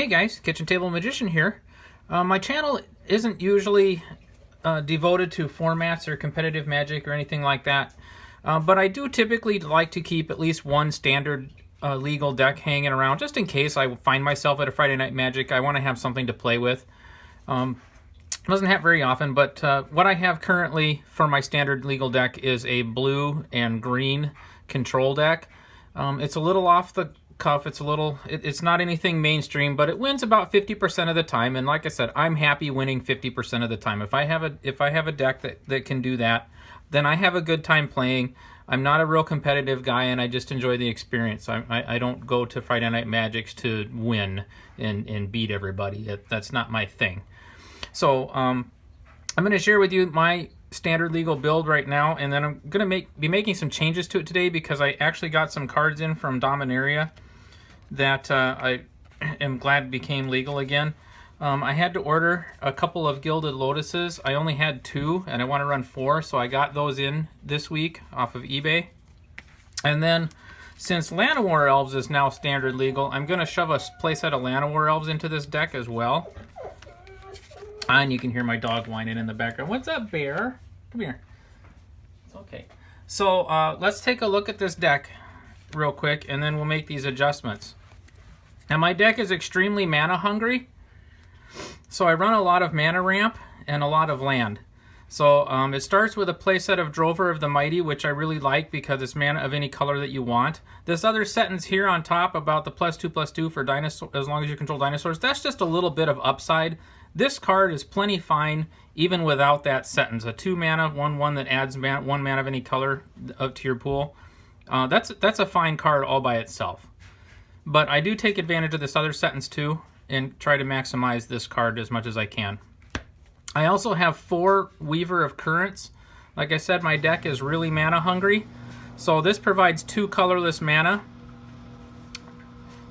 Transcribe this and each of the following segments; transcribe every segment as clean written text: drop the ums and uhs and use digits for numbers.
Hey guys, Kitchen Table Magician here. My channel isn't usually devoted to formats or competitive magic or anything like that, but I do typically like to keep at least one standard legal deck hanging around, just in case I find myself at a Friday Night Magic. I want to have something to play with. Doesn't happen very often, but what I have currently for my standard legal deck is a blue and green control deck. It's a little off the cuff. It's not anything mainstream, but it wins about 50% of the time. And like I said, I'm happy winning 50% of the time. If I have a deck that can do that, then I have a good time playing. I'm not a real competitive guy, and I just enjoy the experience. I don't go to Friday Night Magics to win and beat everybody. That's not my thing. So I'm going to share with you my standard legal build right now, and then I'm going to be making some changes to it today because I actually got some cards in from Dominaria that I am glad became legal again. I had to order a couple of Gilded Lotuses. I only had 2, and I want to run 4, so I got those in this week off of eBay. And then, since Llanowar Elves is now standard legal, I'm going to shove a playset of Llanowar Elves into this deck as well. And you can hear my dog whining in the background. What's up, Bear? Come here. It's okay. So let's take a look at this deck real quick, and then we'll make these adjustments. Now, my deck is extremely mana hungry, so I run a lot of mana ramp and a lot of land. So it starts with a playset of Drover of the Mighty, which I really like because it's mana of any color that you want. This other sentence here on top about the +2/+2 for dinosaur, as long as you control dinosaurs, that's just a little bit of upside. This card is plenty fine even without that sentence. A 2 mana, 1/1 that adds 1 mana of any color up to your pool. That's a fine card all by itself. But I do take advantage of this other sentence too and try to maximize this card as much as I can. I also have 4 Weaver of Currents. Like I said, my deck is really mana hungry. So this provides 2 colorless mana.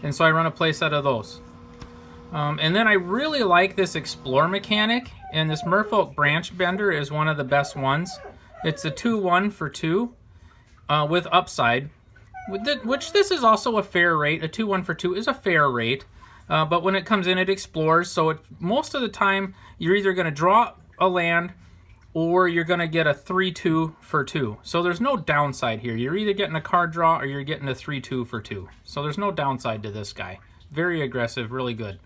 And so I run a playset of those. And then I really like this Explore mechanic. And this Merfolk Branchbender is one of the best ones. It's a 2/1 for 2 with upside. Which this is also a fair rate. A 2/1 for 2 is a fair rate. But when it comes in, it explores. So most of the time, you're either going to draw a land or you're going to get a 3/2 for 2. So there's no downside here. You're either getting a card draw or you're getting a 3/2 for 2. So there's no downside to this guy. Very aggressive, really good.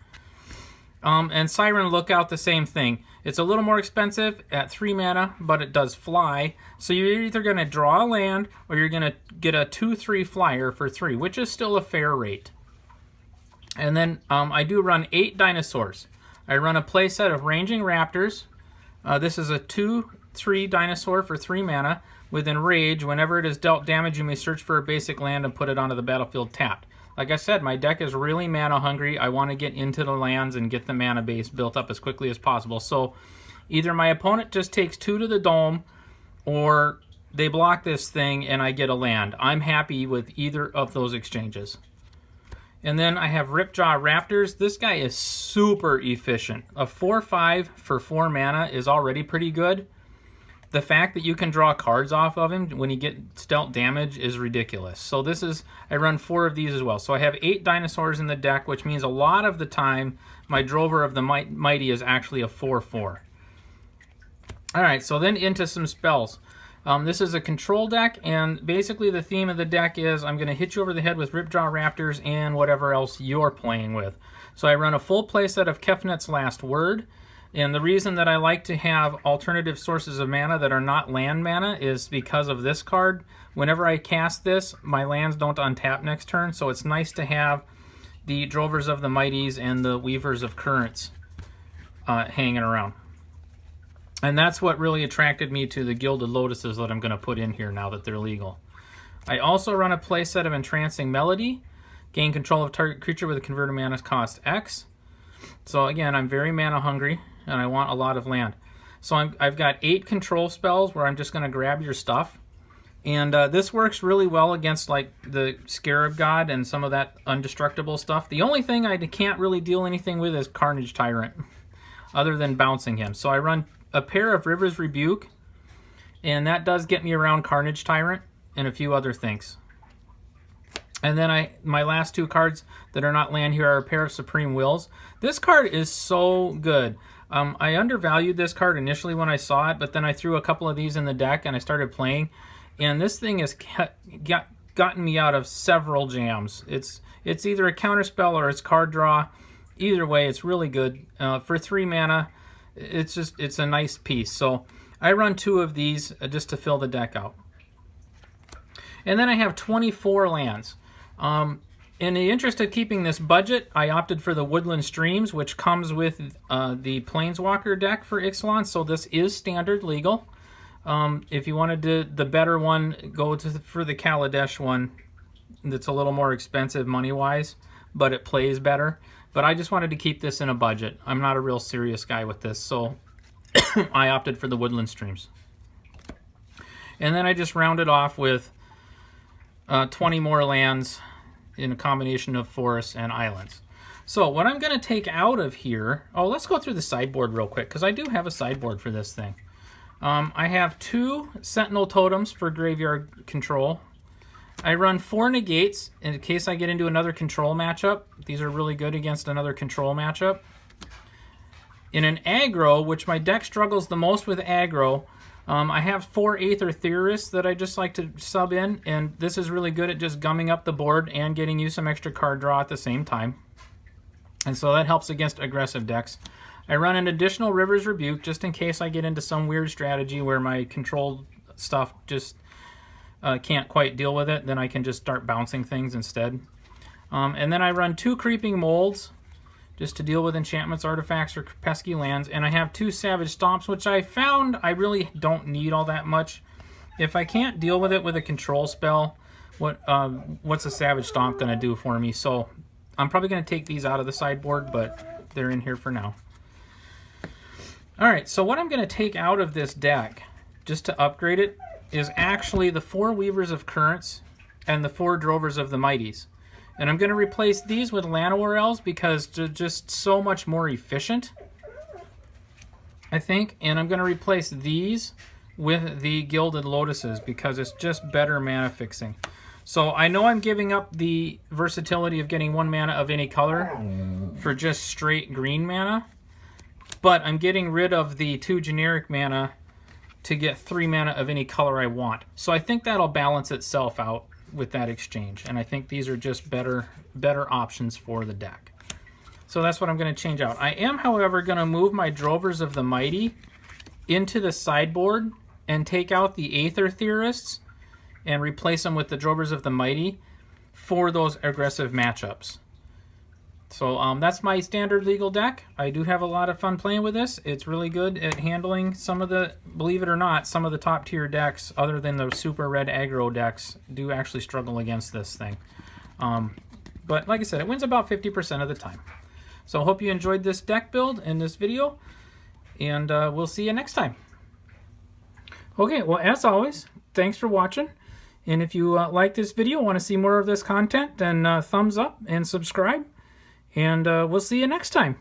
And Siren Lookout, the same thing. It's a little more expensive at 3 mana, but it does fly. So you're either going to draw a land or you're going to get a 2/3 flyer for 3, which is still a fair rate. And then I do run 8 dinosaurs. I run a playset of Ranging Raptors. This is a 2/3 dinosaur for 3 mana. With Enrage, whenever it is dealt damage, you may search for a basic land and put it onto the battlefield tapped. Like I said, my deck is really mana hungry. I want to get into the lands and get the mana base built up as quickly as possible. So either my opponent just takes 2 to the dome, or they block this thing and I get a land. I'm happy with either of those exchanges. And then I have Ripjaw Raptors. This guy is super efficient. A 4/5 for 4 mana is already pretty good. The fact that you can draw cards off of him when you get dealt damage is ridiculous. So I run 4 of these as well. So I have 8 dinosaurs in the deck, which means a lot of the time my Drover of the Mighty is actually a 4/4. All right, so then into some spells. This is a control deck, and basically the theme of the deck is I'm going to hit you over the head with Ripjaw Raptors and whatever else you're playing with. So I run a full playset of Kefnet's Last Word, and the reason that I like to have alternative sources of mana that are not land mana is because of this card. Whenever I cast this, my lands don't untap next turn, so it's nice to have the Drovers of the Mighties and the Weavers of Currents hanging around. And that's what really attracted me to the Gilded Lotuses that I'm going to put in here now that they're legal. I also run a playset of Entrancing Melody. Gain control of target creature with a converted mana cost X. So again, I'm very mana hungry, and I want a lot of land. So I've got 8 control spells where I'm just going to grab your stuff. And this works really well against like the Scarab God and some of that undestructible stuff. The only thing I can't really deal anything with is Carnage Tyrant, other than bouncing him. So I run a pair of River's Rebuke, and that does get me around Carnage Tyrant and a few other things. And then my last two cards that are not land here are a pair of Supreme Wills. This card is so good. I undervalued this card initially when I saw it, but then I threw a couple of these in the deck and I started playing. And this thing has gotten me out of several jams. It's either a counterspell or it's card draw. Either way, it's really good. For 3 mana, it's a nice piece. So I run 2 of these just to fill the deck out. And then I have 24 lands. In the interest of keeping this budget, I opted for the Woodland Straems, which comes with the Planeswalker deck for Ixalan, so this is standard legal. If you wanted the better one, go for the Kaladesh one. That's a little more expensive money-wise, but it plays better. But I just wanted to keep this in a budget. I'm not a real serious guy with this, so I opted for the Woodland Straems. And then I just rounded off with 20 more lands in a combination of forests and islands. So what I'm going to take out of here... Oh, let's go through the sideboard real quick, because I do have a sideboard for this thing. I have 2 Sentinel Totems for graveyard control. I run 4 Negates in case I get into another control matchup. These are really good against another control matchup. In an aggro, which my deck struggles the most with aggro, I have 4 Aether Theorists that I just like to sub in, and this is really good at just gumming up the board and getting you some extra card draw at the same time. And so that helps against aggressive decks. I run an additional River's Rebuke just in case I get into some weird strategy where my controlled stuff just can't quite deal with it. Then I can just start bouncing things instead. And then I run 2 Creeping Molds just to deal with enchantments, artifacts, or pesky lands. And I have 2 Savage Stomps, which I found I really don't need all that much. If I can't deal with it with a control spell, what's a Savage Stomp going to do for me? So I'm probably going to take these out of the sideboard, but they're in here for now. Alright, so what I'm going to take out of this deck, just to upgrade it, is actually the 4 Weavers of Currents and the 4 Drovers of the Mighties. And I'm going to replace these with Llanowar Elves because they're just so much more efficient, I think. And I'm going to replace these with the Gilded Lotuses because it's just better mana fixing. So I know I'm giving up the versatility of getting 1 mana of any color for just straight green mana, but I'm getting rid of the 2 generic mana to get 3 mana of any color I want. So I think that'll balance itself out with that exchange, and I think these are just better options for the deck. So that's what I'm going to change out. I am, however, going to move my Drovers of the Mighty into the sideboard and take out the Aether Theorists and replace them with the Drovers of the Mighty for those aggressive matchups. So that's my standard legal deck. I do have a lot of fun playing with this. It's really good at handling some of the, believe it or not, some of the top tier decks, other than the super red aggro decks, do actually struggle against this thing. But like I said, it wins about 50% of the time. So I hope you enjoyed this deck build and this video, and we'll see you next time. Okay, well, as always, thanks for watching. And if you like this video, want to see more of this content, then thumbs up and subscribe. And we'll see you next time.